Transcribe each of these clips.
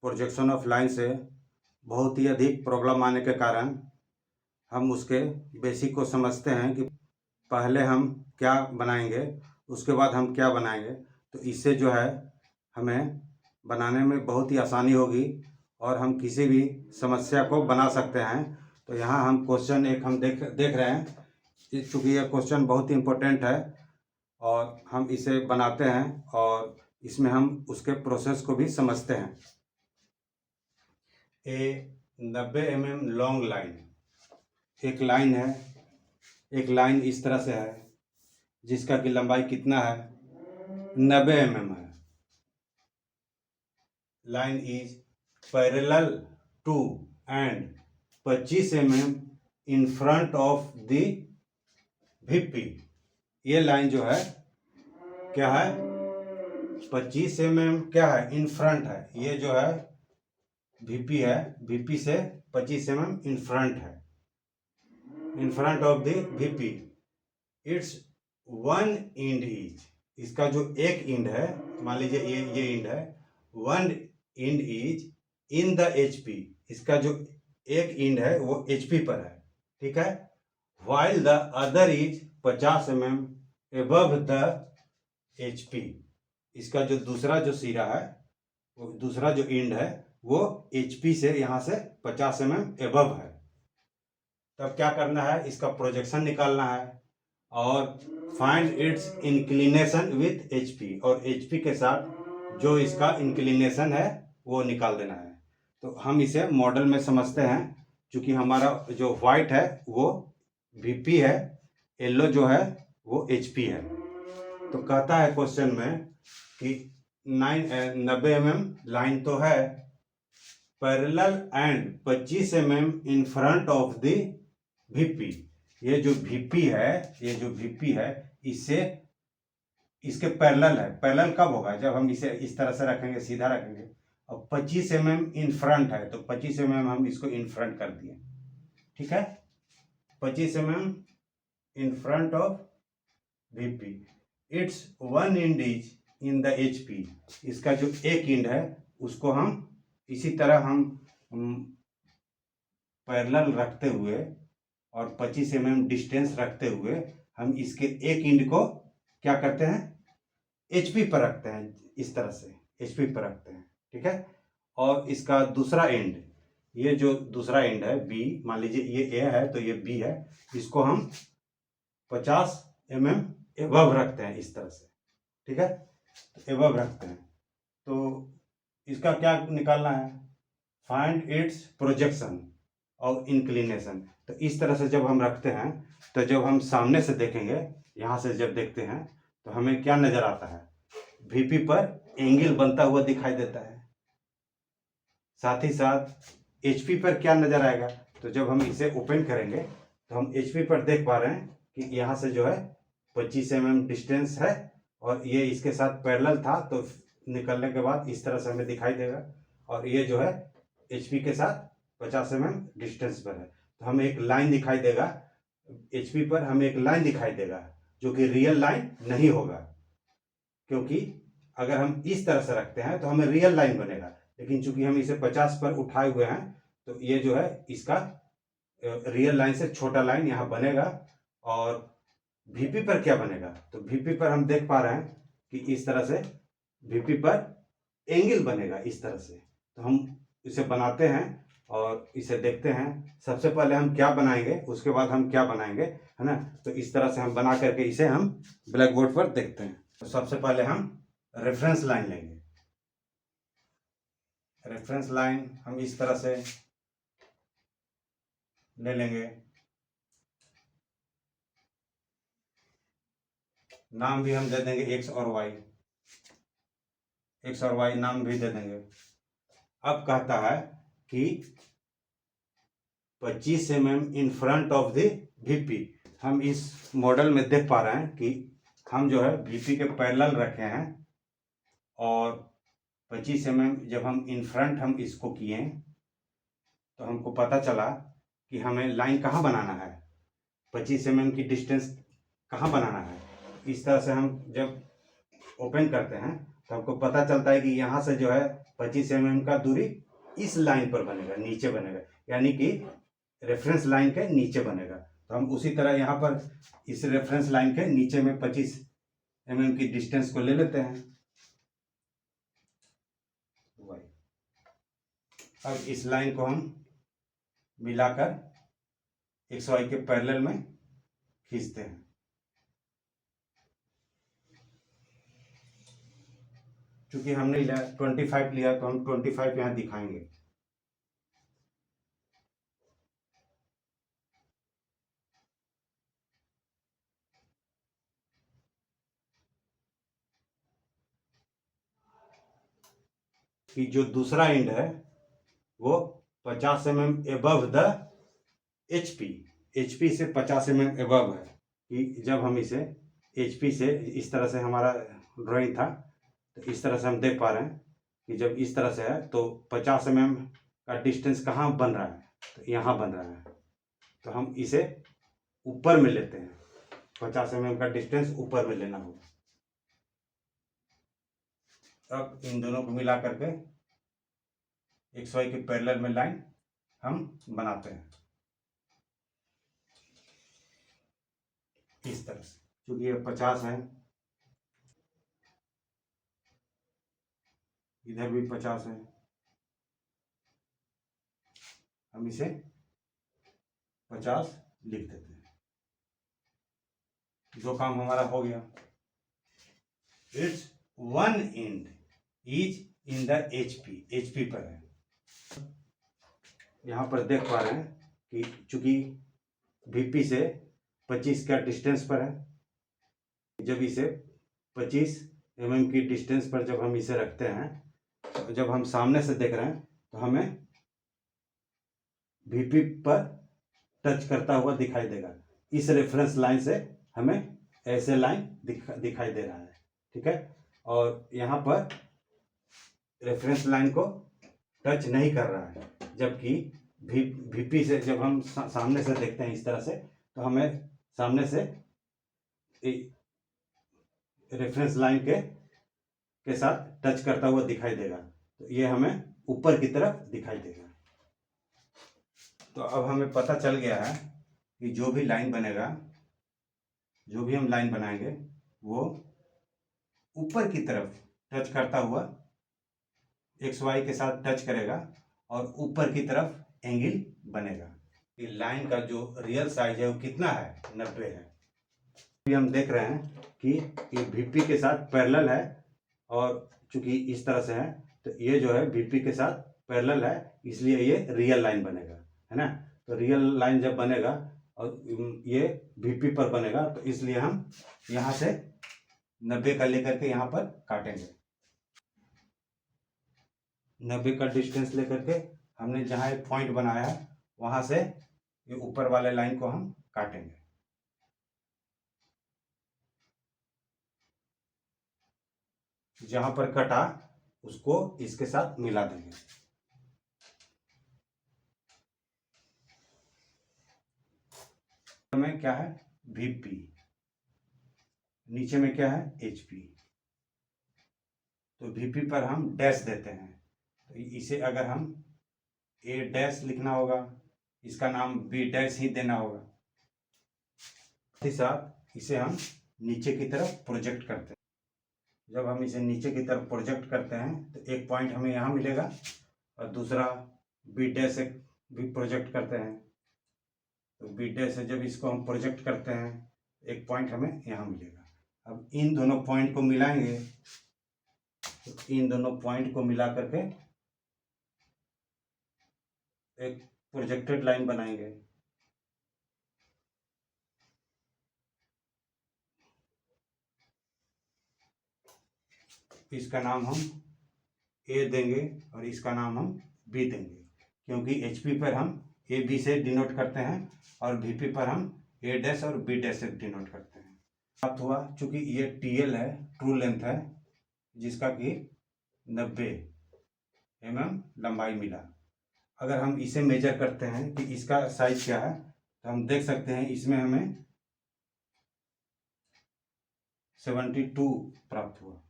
Projection of line से बहुत ही अधिक प्रॉब्लम आने के कारण हम उसके बेसिक को समझते हैं कि पहले हम क्या बनाएंगे, उसके बाद हम क्या बनाएंगे। तो इससे जो है हमें बनाने में बहुत ही आसानी होगी और हम किसी भी समस्या को बना सकते हैं। तो यहाँ हम क्वेश्चन एक हम देख रहे हैं, चूँकि यह क्वेश्चन बहुत ही इम्पोर्टेंट है और हम इसे बनाते हैं और इसमें हम उसके प्रोसेस को भी समझते हैं। ए 90 mm लॉन्ग लाइन, एक लाइन है, एक लाइन इस तरह से है जिसका कि लंबाई कितना है, 90 mm है। Line is parallel to and 25 mm in front of the VP. ये लाइन जो है क्या है, 25 mm क्या है, इन फ्रंट है। ये जो है वीपी है, वीपी से 25 mm इन फ्रंट है, in front of the VP. It's one end is, इसका जो एक इंड है, मान लीजिए ये इंड है, one end is in the HP, इसका जो एक इंड है वो एचपी पर है, ठीक है। While the other is 50 mm above the HP, इसका जो दूसरा जो सिरा है, वो दूसरा जो इंड है वो एचपी से यहाँ से 50 mm एबव है। तब क्या करना है, इसका प्रोजेक्शन निकालना है और find its inclination with HP, और एचपी के साथ जो इसका इंक्लिनेशन है वो निकाल देना है। तो हम इसे मॉडल में समझते हैं, क्योंकि हमारा जो व्हाइट है वो वीपी है, येलो जो है वो एचपी है। तो कहता है क्वेश्चन में कि 90 mm लाइन तो है, parallel and 25 mm in front of the VP. ये जो वीपी है, ये जो वीपी है इससे इसके पैरेलल है। पैरेलल कब होगा, जब हम इसे इस तरह से रखेंगे, सीधा रखेंगे। और 25 mm इन फ्रंट है, तो 25 mm हम इसको इन फ्रंट कर दिए, ठीक है। 25 mm in front of VP. It's one end is in the HP, इसका जो एक इंड है उसको हम इसी तरह हम पैरेलल रखते हुए और 25 mm डिस्टेंस रखते हुए हम इसके एक इंड को क्या करते हैं, एचपी पर रखते हैं, इस तरह से एचपी पर रखते हैं, ठीक है। और इसका दूसरा एंड, ये जो दूसरा एंड है बी, मान लीजिए ये ए है तो ये बी है, इसको हम 50 mm एबव रखते हैं, इस तरह से, ठीक है। एबव रखते हैं। तो इसका क्या निकालना है, फाइंड इट्स प्रोजेक्शन और इंक्लिनेशन। तो इस तरह से जब हम रखते हैं, तो जब हम सामने से देखेंगे, यहाँ से जब देखते हैं तो हमें क्या नजर आता है, वीपी पर एंगल बनता हुआ दिखाई देता है। साथ ही साथ एचपी पर क्या नजर आएगा, तो जब हम इसे ओपन करेंगे तो हम एचपी पर देख पा रहे हैं कि यहाँ से जो है 25 mm डिस्टेंस है और ये इसके साथ पैरेलल था, तो निकलने के बाद इस तरह से हमें दिखाई देगा। और ये जो है एचपी के साथ 50 mm डिस्टेंस पर है, तो हमें एक लाइन दिखाई देगा, एचपी पर हमें एक लाइन दिखाई देगा जो कि रियल लाइन नहीं होगा, क्योंकि अगर हम इस तरह से रखते हैं तो हमें रियल लाइन बनेगा, लेकिन चूंकि हम इसे 50 पर उठाए हुए हैं तो ये जो है इसका रियल लाइन से छोटा लाइन यहाँ बनेगा। और वीपी पर क्या बनेगा, तो वीपी पर हम देख पा रहे हैं कि इस तरह से वीपी पर एंगल बनेगा, इस तरह से। तो हम इसे बनाते हैं और इसे देखते हैं। सबसे पहले हम क्या बनाएंगे, उसके बाद हम क्या बनाएंगे, है ना। तो इस तरह से हम बना करके इसे हम ब्लैक बोर्ड पर देखते हैं। तो सबसे पहले हम रेफरेंस लाइन लेंगे। रेफरेंस लाइन हम इस तरह से ले लेंगे, नाम भी हम दे देंगे एक्स और वाई, एक्स और वाई नाम भी दे देंगे। अब कहता है कि 25 mm in front of the VP. हम इस मॉडल में देख पा रहे हैं कि हम जो है वीपी के पैरेलल रखे हैं और 25 mm जब हम इन फ्रंट हम इसको किए तो हमको पता चला कि हमें लाइन कहाँ बनाना है, 25 mm की डिस्टेंस कहाँ बनाना है। इस तरह से हम जब ओपन करते हैं तो हमको पता चलता है कि यहाँ से जो है 25 का दूरी इस लाइन पर बनेगा, नीचे बनेगा, यानी कि रेफरेंस लाइन के नीचे बनेगा। तो हम उसी तरह यहाँ पर इस रेफरेंस लाइन के नीचे में 25 की डिस्टेंस को ले लेते हैं। अब इस लाइन को हम मिलाकर XY के पैरेलल में खींचते हैं। चूंकि हमने 25 लिया तो हम 25 यहाँ दिखाएंगे। कि जो दूसरा एंड है वो 50 mm एबव द HP से 50 mm एबव है। कि जब हम इसे HP से इस तरह से, हमारा ड्राइंग था तो इस तरह से हम देख पा रहे हैं कि जब इस तरह से है तो 50 mm का डिस्टेंस कहाँ बन रहा है, तो यहाँ बन रहा है। तो हम इसे ऊपर में लेते हैं, 50 mm का डिस्टेंस ऊपर में लेना होगा। अब इन दोनों को मिला करके XY के पैरेलल में लाइन हम बनाते हैं इस तरह से। क्योंकि ये 50 है, इधर भी 50 है, हम इसे 50 लिख देते हैं। जो काम हमारा हो गया। It's one and is in the HP पर है। यहाँ पर देख पा रहे हैं कि चूंकि VP से 25 का डिस्टेंस पर है, जब इसे 25 mm की डिस्टेंस पर जब हम इसे रखते हैं, तो जब हम सामने से देख रहे हैं तो हमें VP पर टच करता हुआ दिखाई देगा। इस रेफरेंस लाइन से हमें ऐसे लाइन दिखाई दे रहा है, ठीक है। और यहाँ पर रेफरेंस लाइन को टच नहीं कर रहा है, जबकि VP से जब हम सामने से देखते हैं इस तरह से, तो हमें सामने से रेफरेंस लाइन के साथ टच करता हुआ दिखाई देगा। तो ये हमें ऊपर की तरफ दिखाई देगा। तो अब हमें पता चल गया है कि जो भी लाइन बनेगा, जो भी हम लाइन बनाएंगे वो ऊपर की तरफ टच करता हुआ XY के साथ टच करेगा और ऊपर की तरफ एंगल बनेगा। ये लाइन का जो रियल साइज है वो कितना है, 90 है। अभी हम देख रहे हैं कि ये VP के साथ पैरेलल है, और चूंकि इस तरह से है तो ये जो है VP के साथ पैरेलल है, इसलिए ये रियल लाइन बनेगा, है ना। तो रियल लाइन जब बनेगा और ये VP पर बनेगा, तो इसलिए हम यहाँ से 90 का लेकर के यहाँ पर काटेंगे। 90 का डिस्टेंस लेकर के हमने जहाँ एक पॉइंट बनाया है वहाँ से ये ऊपर वाले लाइन को हम काटेंगे। जहाँ पर कटा उसको इसके साथ मिला देंगे। में क्या है, VP, नीचे में क्या है, HP। तो VP पर हम डैश देते हैं, तो इसे अगर हम A डैश लिखना होगा, इसका नाम B डैश ही देना होगा। साथ ही साथ इसे हम नीचे की तरफ प्रोजेक्ट करते हैं। जब हम इसे नीचे की तरफ प्रोजेक्ट करते हैं तो एक पॉइंट हमें यहाँ मिलेगा और दूसरा B डैश से भी प्रोजेक्ट करते हैं। तो B डैश से जब इसको हम प्रोजेक्ट करते हैं एक पॉइंट हमें यहाँ मिलेगा। अब इन दोनों पॉइंट को मिलाएंगे, तो इन दोनों पॉइंट को मिला करके एक प्रोजेक्टेड लाइन बनाएंगे। इसका नाम हम A देंगे और इसका नाम हम B देंगे, क्योंकि HP पर हम AB से डिनोट करते हैं और VP पर हम A डैश और B डैश से डिनोट करते हैं। प्राप्त हुआ, चूंकि ये TL है, ट्रू लेंथ है, जिसका कि 90 mm लंबाई मिला। अगर हम इसे मेजर करते हैं कि इसका साइज क्या है, तो हम देख सकते हैं इसमें हमें 72 प्राप्त हुआ।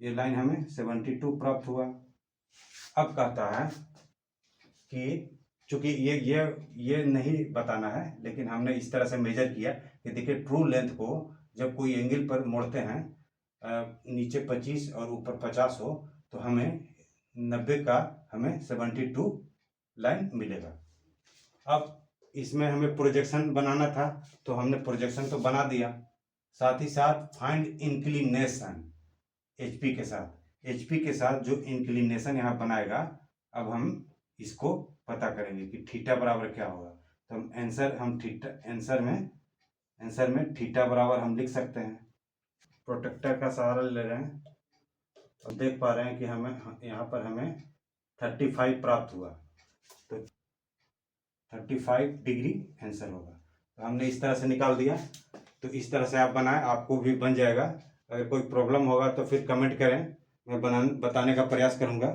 ये लाइन हमें 72 प्राप्त हुआ। अब कहता है कि चूंकि ये नहीं बताना है, लेकिन हमने इस तरह से मेजर किया कि देखिए ट्रू लेंथ को जब कोई एंगल पर मोड़ते हैं, नीचे 25 और ऊपर 50 हो, तो हमें 90 का हमें 72 लाइन मिलेगा। अब इसमें हमें प्रोजेक्शन बनाना था, तो हमने प्रोजेक्शन तो बना दिया, साथ ही साथ फाइंड इंक्लिनेशन HP के साथ। HP के साथ जो इंक्लिनेशन यहाँ बनाएगा, अब हम इसको पता करेंगे कि थीटा बराबर क्या होगा। तो हम थीटा आंसर में थीटा बराबर हम लिख सकते हैं। प्रोटेक्टर का सहारा ले रहे हैं और देख पा रहे हैं कि हमें यहाँ पर हमें 35 प्राप्त हुआ, तो 35 डिग्री आंसर होगा। तो हमने इस तरह से निकाल दिया। तो इस तरह से आप बनाएं, आपको भी बन जाएगा। अगर कोई प्रॉब्लम होगा तो फिर कमेंट करें, मैं बताने का प्रयास करूँगा।